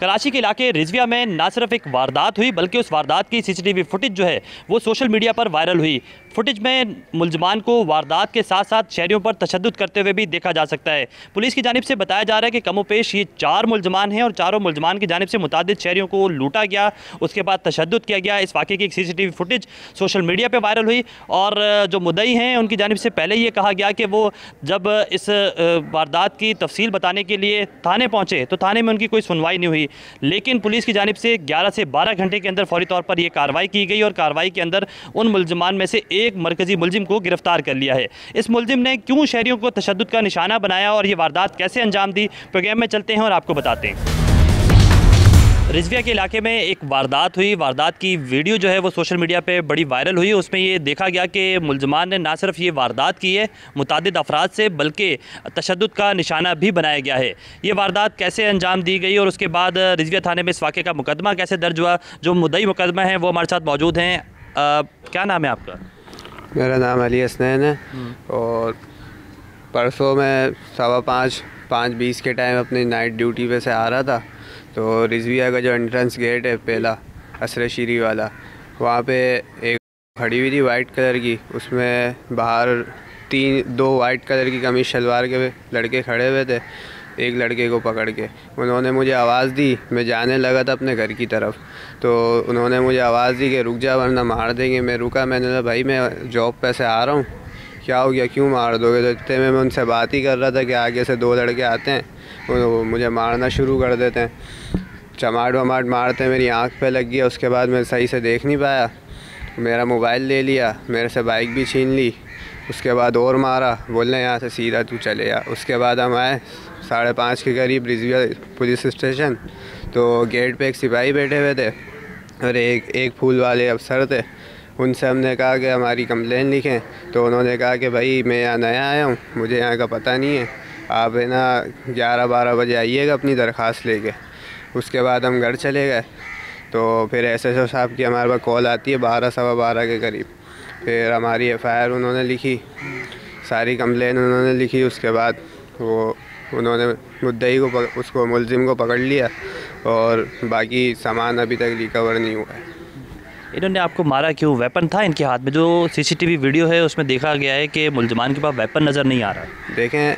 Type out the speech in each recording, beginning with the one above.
कराची के इलाके रिजविया में ना सिर्फ एक वारदात हुई बल्कि उस वारदात की सीसीटीवी फुटेज जो है वो सोशल मीडिया पर वायरल हुई। फुटेज में मुलजमान को वारदात के साथ साथ शहरियों पर तशद्दुद करते हुए भी देखा जा सकता है। पुलिस की जानिब से बताया जा रहा है कि कमोपेश ये 4 मुलजमान हैं और चारों मुलजमान की जानिब से मुतादिद शहरियों को लूटा गया, उसके बाद तशद्दुद किया गया। इस वाक़े की एक सीसीटीवी फुटेज सोशल मीडिया पर वायरल हुई और जो मुद्दई हैं उनकी जानिब से पहले ये कहा गया कि वो जब इस वारदात की तफसील बताने के लिए थाने पहुँचे तो थाने में उनकी कोई सुनवाई नहीं हुई, लेकिन पुलिस की जानिब से 11 से 12 घंटे के अंदर फौरी तौर पर यह कार्रवाई की गई और कार्रवाई के अंदर उन मुलजमान में से एक मरकज़ी मुलजिम को गिरफ्तार कर लिया है। इस मुलजिम ने क्यों शहरियों को तशद्दुद का निशाना बनाया और ये वारदात कैसे अंजाम दी, प्रोग्राम में चलते हैं और आपको बताते हैं। रिजविया के इलाके में एक वारदात हुई। वारदात की वीडियो जो है वो सोशल मीडिया पे बड़ी वायरल हुई। उसमें ये देखा गया कि मुलजमान ने ना सिर्फ ये वारदात की है मुतादिद अफराद से बल्कि तशद्दुद का निशाना भी बनाया गया है। ये वारदात कैसे अंजाम दी गई और उसके बाद रिजविया थाने में इस वाक़े का मुकदमा कैसे दर्ज हुआ, जो मुद्दई मुकदमा है वो हमारे साथ मौजूद हैं। क्या नाम है आपका? मेरा नाम अली हसनैन है और परसों मैं 5:20 के टाइम अपनी नाइट ड्यूटी पे से आ रहा था तो रिजविया का जो एंट्रेंस गेट है पहला असर शीरी वाला, वहाँ पे एक खड़ी हुई थी वाइट कलर की। उसमें बाहर 2 वाइट कलर की कमीज़ शलवार के लड़के खड़े हुए थे। एक लड़के को पकड़ के उन्होंने मुझे आवाज़ दी। मैं जाने लगा था अपने घर की तरफ तो उन्होंने मुझे आवाज़ दी कि रुक जा वरना मार देंगे। मैं रुका, मैंने कहा भाई मैं जॉब पे से आ रहा हूँ, क्या हो गया, क्यों मार दोगे? तो इतने में मैं उनसे बात ही कर रहा था कि आगे से 2 लड़के आते हैं, वो मुझे मारना शुरू कर देते हैं। चमाट वमाट मारते मेरी आँख पे लग गया। उसके बाद मैं सही से देख नहीं पाया, मेरा मोबाइल ले लिया, मेरे से बाइक भी छीन ली। उसके बाद और मारा, बोलने यहाँ से सीधा तू चले जा। उसके बाद हम आए 5:30 के करीब रिजविया पुलिस स्टेशन। तो गेट पे एक सिपाही बैठे हुए थे और एक फूल वाले अफसर थे। उनसे हमने कहा कि हमारी कंप्लेन लिखें, तो उन्होंने कहा कि भाई मैं यहाँ नया आया हूँ, मुझे यहाँ का पता नहीं है, आप है ना 11-12 बजे आइएगा अपनी दरख्वास्त लेके। उसके बाद हम घर चले गए तो फिर SHO साहब की हमारे पास कॉल आती है 12-12:15 के करीब। फिर हमारी FIR उन्होंने लिखी, सारी कंप्लेन उन्होंने लिखी। उसके बाद उन्होंने मुद्दई को उसको मुलजिम को पकड़ लिया और बाकी सामान अभी तक रिकवर नहीं हुआ है। इन्होंने आपको मारा क्यों? वेपन था इनके हाथ में? जो CCTV वीडियो है उसमें देखा गया है कि मुलजमान के पास वेपन नज़र नहीं आ रहा। देखें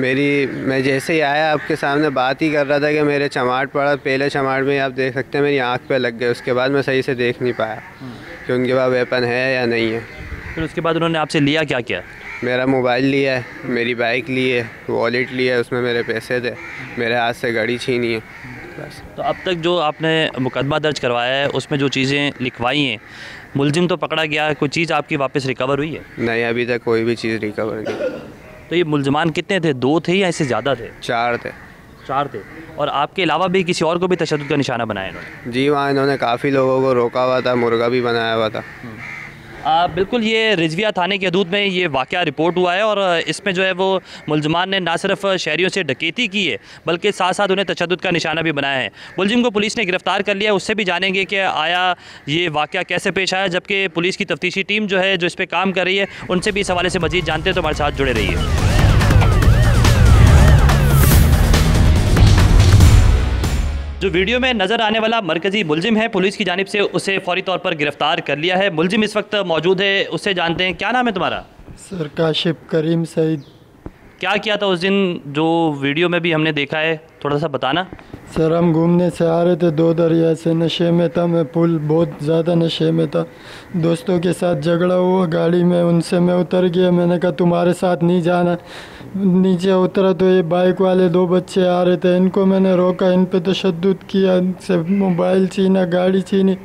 मैं जैसे ही आया आपके सामने बात ही कर रहा था कि मेरे चमाट पड़ा, पहले चमाट में आप देख सकते हैं मेरी आँख पे लग गए। उसके बाद मैं सही से देख नहीं पाया कि उनके पास वेपन है या नहीं है। फिर उसके बाद उन्होंने आपसे लिया क्या क्या? मेरा मोबाइल लिया है, मेरी बाइक ली है, वॉलेट लिया है, उसमें मेरे पैसे थे, मेरे हाथ से घड़ी छीनी है बस। तो अब तक जो आपने मुकदमा दर्ज करवाया है उसमें जो चीज़ें लिखवाई हैं, मुलजिम तो पकड़ा गया, कोई चीज़ आपकी वापस रिकवर हुई है? नहीं, अभी तक कोई भी चीज़ रिकवर नहीं। तो ये मुलजमान कितने थे? 2 थे या इससे ज़्यादा थे? 4 थे। 4 थे। और आपके अलावा भी किसी और को भी तशद्दुद का निशाना बनाया इन्होंने? जी, वहाँ इन्होंने काफ़ी लोगों को रोका हुआ था, मुर्गा भी बनाया हुआ था। बिल्कुल, ये रिजविया थाने की हदूद में ये वाक़या रिपोर्ट हुआ है और इसमें जो है वो मुलजमान ने ना सिर्फ शहरियों से डकैती की है बल्कि साथ साथ उन्हें तशद्दुद का निशाना भी बनाया है। मुलजिम को पुलिस ने गिरफ़्तार कर लिया। उससे भी जानेंगे कि आया ये वाक़या कैसे पेश आया, जबकि पुलिस की तफ्तीशी टीम जो है जो इस पर काम कर रही है उनसे भी इस हवाले से मज़ीद जानते हैं। तो हमारे साथ जुड़े रहिए। जो वीडियो में नज़र आने वाला मरकज़ी मुलजिम है, पुलिस की जानिब से उसे फौरी तौर पर गिरफ़्तार कर लिया है। मुलजिम इस वक्त मौजूद है, उससे जानते हैं। क्या नाम है तुम्हारा? सर काशिफ करीम सईद। क्या किया था उस दिन जो वीडियो में भी हमने देखा है, थोड़ा सा बताना। सर हम घूमने से आ रहे थे 2 दरिया से, नशे में था मैं, पुल बहुत ज़्यादा नशे में था। दोस्तों के साथ झगड़ा हुआ गाड़ी में, उनसे मैं उतर गया। मैंने कहा तुम्हारे साथ नहीं जाना। नीचे उतरा तो ये बाइक वाले 2 बच्चे आ रहे थे, इनको मैंने रोका, इन पे तशद्दुद किया, इनसे मोबाइल छीना, गाड़ी छीनी।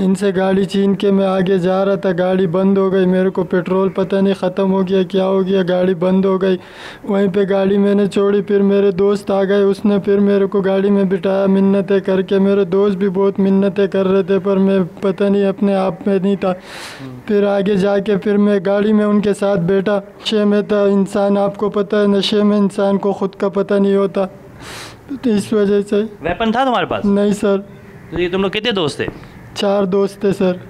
इनसे गाड़ी छीन के मैं आगे जा रहा था, गाड़ी बंद हो गई। मेरे को पेट्रोल पता नहीं ख़त्म हो गया क्या हो गया, गाड़ी बंद हो गई। वहीं पे गाड़ी मैंने छोड़ी, फिर मेरे दोस्त आ गए, उसने फिर मेरे को गाड़ी में बिठाया मिन्नतें करके। मेरे दोस्त भी बहुत मिन्नतें कर रहे थे पर मैं पता नहीं अपने आप में नहीं था। फिर आगे जाके फिर मैं गाड़ी में उनके साथ बैठा, नशे में था इंसान, आपको पता है नशे में इंसान को ख़ुद का पता नहीं होता, तो इस वजह से। वेपन था तुम्हारे पास? नहीं सर। तो ये तुम लोग कितने दोस्त थे? 4 दोस्त थे सर।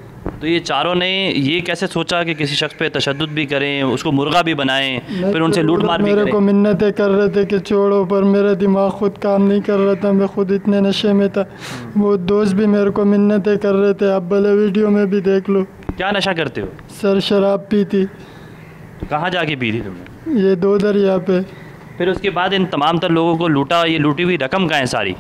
तो ये चारों ने ये कैसे सोचा कि किसी शख्स पे तशद्दुद भी करें, उसको मुर्गा भी बनाएं, फिर उनसे लूट मार भी मेरे को करें? मिन्नतें कर रहे थे कि छोड़ो, पर मेरा दिमाग खुद काम नहीं कर रहा था, मैं खुद इतने नशे में था। वो दोस्त भी मेरे को मिन्नतें कर रहे थे, आप भले वीडियो में भी देख लो। क्या नशा करते हो? सर शराब पी थी, कहाँ जाके पी थी तुमने? ये 2 दरिया पे। फिर उसके बाद इन तमाम तर लोगों को लूटा, ये लूटी हुई रकम कहाँ है सारी?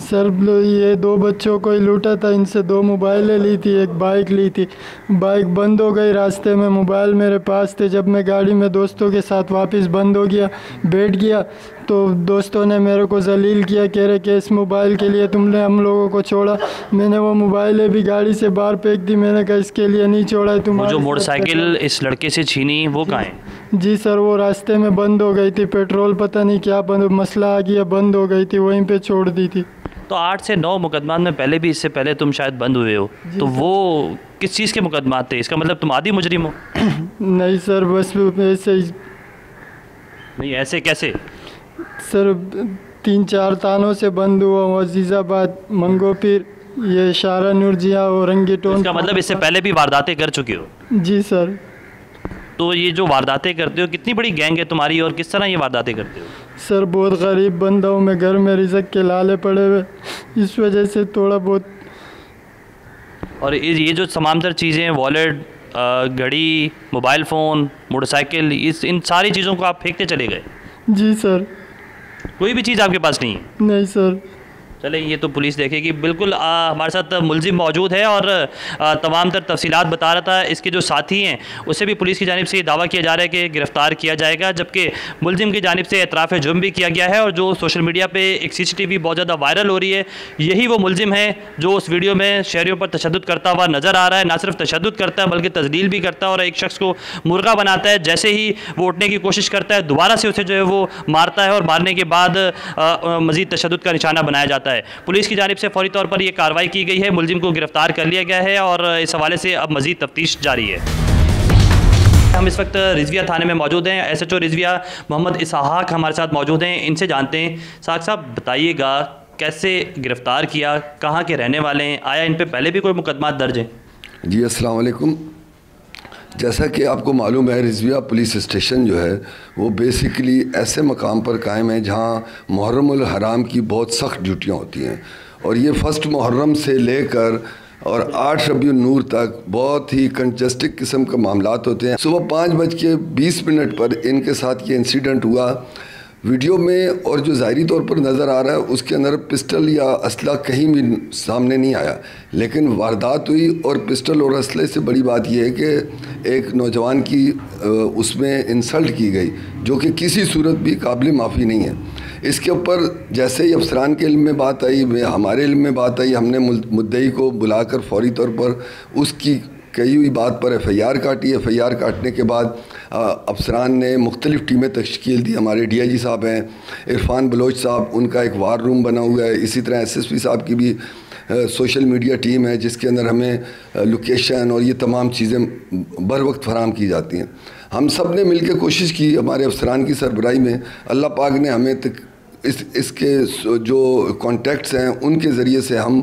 सर ये 2 बच्चों को ही लूटा था, इनसे 2 मोबाइलें ली थी, एक बाइक ली थी। बाइक बंद हो गई रास्ते में, मोबाइल मेरे पास थे। जब मैं गाड़ी में दोस्तों के साथ वापस बंद हो गया, बैठ गया, तो दोस्तों ने मेरे को जलील किया, कह रहे कि इस मोबाइल के लिए तुमने हम लोगों को छोड़ा। मैंने वो मोबाइलें भी गाड़ी से बाहर फेंक दी। मैंने कहा इसके लिए नहीं छोड़ा है वो तुम्हारे। जो मोटरसाइकिल इस लड़के से छीनी वो कहाँ है? जी सर, वो रास्ते में बंद हो गई थी, पेट्रोल पता नहीं क्या बंद मसला आ गया, बंद हो गई थी, वहीं पे छोड़ दी थी। तो 8 से 9 मुकदमात में पहले भी, इससे पहले तुम शायद बंद हुए हो, तो वो किस चीज़ के मुकदमात थे? इसका मतलब तुम आदी मुजरिम हो? नहीं सर, बस ऐसे ही नहीं, ऐसे कैसे? सर 3-4 थानों से बंद हुआ हूँ, अजीज़ाबाद, मंगोपीर, ये शारा नूरजिया और रंगीटोन। इसका मतलब इससे पहले भी वारदातें कर चुके हो? जी सर। तो ये जो वारदातें करते हो, कितनी बड़ी गैंग है तुम्हारी और किस तरह ये वारदातें करते हो? सर बहुत गरीब बंदा हूँ मैं, घर में रिज़्क़ के लाले पड़े हुए, इस वजह से थोड़ा बहुत। और ये जो तमाम तर चीज़ें, वॉलेट, घड़ी, मोबाइल फ़ोन, मोटरसाइकिल, इन सारी चीज़ों को आप फेंकते चले गए? जी सर। कोई भी चीज़ आपके पास नहीं है? नहीं सर। चलें, ये तो पुलिस देखेगी। बिल्कुल हमारे साथ मुलजिम मौजूद है और तमाम तर तफसीलात बता रहा था। इसके जो साथी हैं उससे भी पुलिस की जानिब से ये दावा किया जा रहा है कि गिरफ़्तार किया जाएगा, जबकि मुलजिम की जानिब से एतराफ़ जुर्म भी किया गया है। और जो सोशल मीडिया पे एक CCTV बहुत ज़्यादा वायरल हो रही है, यही वो मुलजिम है जो उस वीडियो में शहरियों पर तशद्दुद करता हुआ नज़र आ रहा है। ना सिर्फ तशद्दुद करता है बल्कि तजलील भी करता है और एक शख्स को मुर्गा बनाता है। जैसे ही वो उठने की कोशिश करता है, दोबारा से उसे जो है वो मारता है और मारने के बाद मज़ीद तशद्दुद का निशाना बनाया जाता है। पुलिस की जानिब से फौरी तौर पर यह कार्रवाई की गई है, मुलजिम को गिरफ्तार कर लिया गया है और इस हवाले से अब मज़ीद तफ्तीश जारी है। हम इस वक्त रिजविया थाने में मौजूद हैं। SHO रिजविया मोहम्मद इसहाक हमारे साथ मौजूद हैं, इनसे जानते हैं। इसहाक साहब, बताइएगा कैसे गिरफ़्तार किया, कहाँ के रहने वाले हैं, आया इन पे पहले भी कोई मुकदमा दर्ज है? जी अस्सलाम वालेकुम। जैसा कि आपको मालूम है, रिजविया पुलिस स्टेशन जो है वो बेसिकली ऐसे मकाम पर कायम है जहाँ मुहर्रमुल हराम की बहुत सख्त ड्यूटियाँ होती हैं। और ये फ़र्स्ट मुहर्रम से लेकर और 8 रबीउन नूर तक बहुत ही कंजस्टिक किस्म के मामलात होते हैं। सुबह 5:20 पर इनके साथ ये इंसिडेंट हुआ। वीडियो में और जो ज़ाहिरी तौर पर नज़र आ रहा है उसके अंदर पिस्टल या असला कहीं भी सामने नहीं आया, लेकिन वारदात हुई। और पिस्टल और असले से बड़ी बात यह है कि एक नौजवान की उसमें इंसल्ट की गई जो कि किसी सूरत भी काबिल माफ़ी नहीं है। इसके ऊपर जैसे ही अफसरान के इल्म में बात आई, हमारे इल्म में बात आई, हमने मुद्दई को बुलाकर फौरी तौर पर उसकी कही हुई बात पर FIR काटी। FIR काटने के बाद अफसरान ने मुख्तलिफ़ टीमें तश्कील दी। हमारे DIG साहब हैं, इरफान बलोच साहब, उनका एक वार रूम बना हुआ है। इसी तरह SSP साहब की भी सोशल मीडिया टीम है जिसके अंदर हमें लोकेशन और ये तमाम चीज़ें बर वक्त फराम की जाती हैं। हम सब ने मिल के कोशिश की, हमारे अफसरान की सरबराही में। अल्लाह पाक ने हमें इसके जो कॉन्टेक्ट्स हैं उनके ज़रिए से हम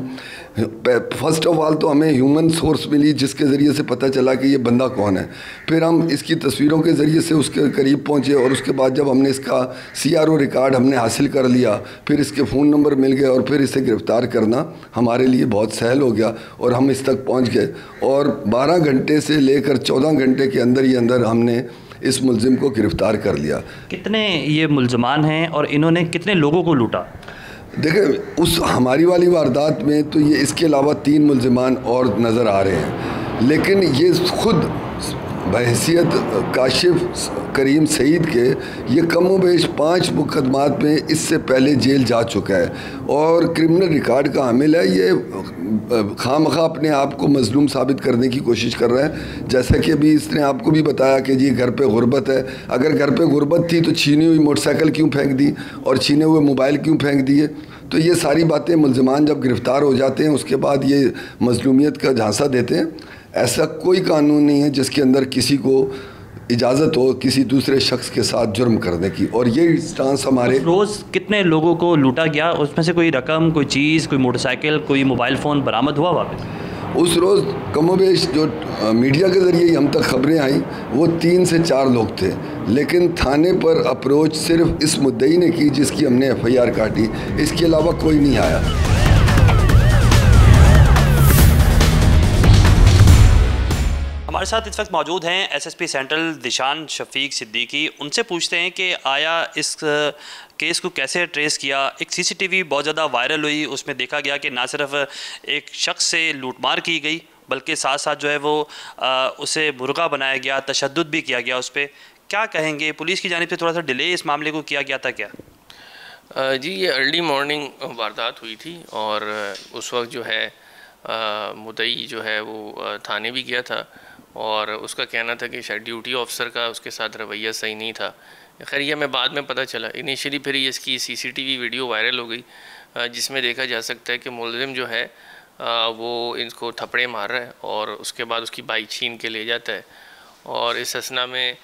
फ़र्स्ट ऑफ ऑल तो हमें ह्यूमन सोर्स मिली जिसके ज़रिए से पता चला कि ये बंदा कौन है। फिर हम इसकी तस्वीरों के ज़रिए से उसके करीब पहुँचे और उसके बाद जब हमने इसका CRO रिकॉर्ड हमने हासिल कर लिया, फिर इसके फ़ोन नंबर मिल गए और फिर इसे गिरफ़्तार करना हमारे लिए बहुत सहल हो गया और हम इस तक पहुँच गए। और 12 घंटे से लेकर 14 घंटे के अंदर ही अंदर हमने इस मुलजिम को गिरफ़्तार कर लिया। कितने ये मुलजमान हैं और इन्होंने कितने लोगों को लूटा? देखें, उस हमारी वाली वारदात में तो ये इसके अलावा 3 मुलजिमान और नज़र आ रहे हैं, लेकिन ये खुद बहैसियत काशिफ करीम सईद के ये कम व बेश 5 मुकदमात में इससे पहले जेल जा चुका है और क्रिमिनल रिकॉर्ड का हामिल है। ये खामखा अपने आप को मजलूम साबित करने की कोशिश कर रहा है। जैसा कि अभी इसने आपको भी बताया कि जी घर पे गुर्बत है। अगर घर पे गुर्बत थी तो छीनी हुई मोटरसाइकिल क्यों फेंक दी और छीने हुए मोबाइल क्यों फेंक दिए? तो ये सारी बातें मुलजमान जब गिरफ़्तार हो जाते हैं उसके बाद ये मजलूमियत का झांसा देते हैं। ऐसा कोई कानून नहीं है जिसके अंदर किसी को इजाज़त हो किसी दूसरे शख्स के साथ जुर्म करने की। और ये स्टांस हमारे रोज़ कितने लोगों को लूटा गया? उसमें से कोई रकम, कोई चीज़, कोई मोटरसाइकिल, कोई मोबाइल फ़ोन बरामद हुआ वापस? उस रोज़ कमोबेश जो मीडिया के ज़रिए हम तक खबरें आई वो 3 से 4 लोग थे, लेकिन थाने पर अप्रोच सिर्फ इस मुद्दई ने की जिसकी हमने FIR काटी, इसके अलावा कोई नहीं आया। हमारे साथ इस वक्त मौजूद हैं SSP सेंट्रल दिशान शफीक सिद्दीकी। उनसे पूछते हैं कि आया इस केस को कैसे ट्रेस किया। एक CCTV बहुत ज़्यादा वायरल हुई, उसमें देखा गया कि ना सिर्फ एक शख्स से लूटमार की गई बल्कि साथ साथ जो है वो उसे मुर्गा बनाया गया, तशद्दुद भी किया गया उस पर। क्या कहेंगे, पुलिस की जानिब से थोड़ा सा डिले इस मामले को किया गया था क्या? जी, ये अर्ली मॉर्निंग वारदात हुई थी और उस वक्त जो है मुद्दई जो है वो थाने भी गया था और उसका कहना था कि शायद ड्यूटी ऑफिसर का उसके साथ रवैया सही नहीं था। खैर ये हमें बाद में पता चला। इनिशियली फिर ये इसकी CCTV वीडियो वायरल हो गई जिसमें देखा जा सकता है कि मुलजिम जो है वो इनको थप्पड़े मार रहा है और उसके बाद उसकी बाइक छीन के ले जाता है। और इस असना में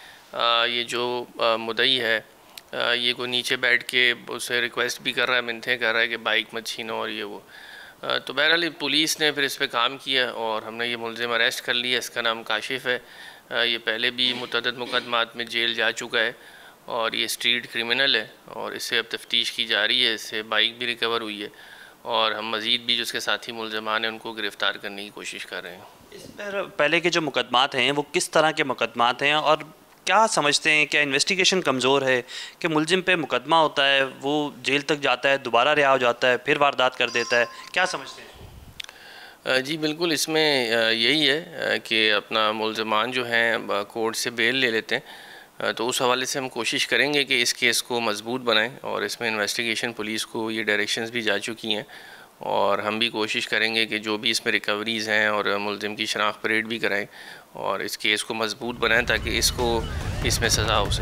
ये जो मुद्दई है ये को नीचे बैठ के उसे रिक्वेस्ट भी कर रहा है, मिन्नतें कर रहा है कि बाइक मत छीनो और ये वो। तो बहरहाल पुलिस ने फिर इस पर काम किया और हमने ये मुलजिम अरेस्ट कर लिया। इसका नाम काशिफ है। ये पहले भी मुतअद्दिद मुकदमात में जेल जा चुका है और ये स्ट्रीट क्रिमिनल है और इससे अब तफ्तीश की जा रही है। इससे बाइक भी रिकवर हुई है और हम मज़ीद भी जो उसके साथी मुलजमान हैं उनको गिरफ़्तार करने की कोशिश कर रहे हैं। इस पर पहले के जो मुकदमात हैं वो किस तरह के मुकदमात हैं और क्या समझते हैं, क्या इन्वेस्टिगेशन कमज़ोर है कि मुलजिम पे मुकदमा होता है, वो जेल तक जाता है, दोबारा रिहा हो जाता है, फिर वारदात कर देता है, क्या समझते हैं? जी बिल्कुल, इसमें यही है कि अपना मुलजमान जो हैं कोर्ट से बेल ले लेते हैं। तो उस हवाले से हम कोशिश करेंगे कि इस केस को मज़बूत बनाएं और इसमें इन्वेस्टिगेशन पुलिस को ये डायरेक्शंस भी जा चुकी हैं और हम भी कोशिश करेंगे कि जो भी इसमें रिकवरीज़ हैं और मुलजिम की शनाख्त परेड भी कराएं और इस केस को मज़बूत बनाएं ताकि इसको इसमें सज़ा हो सके।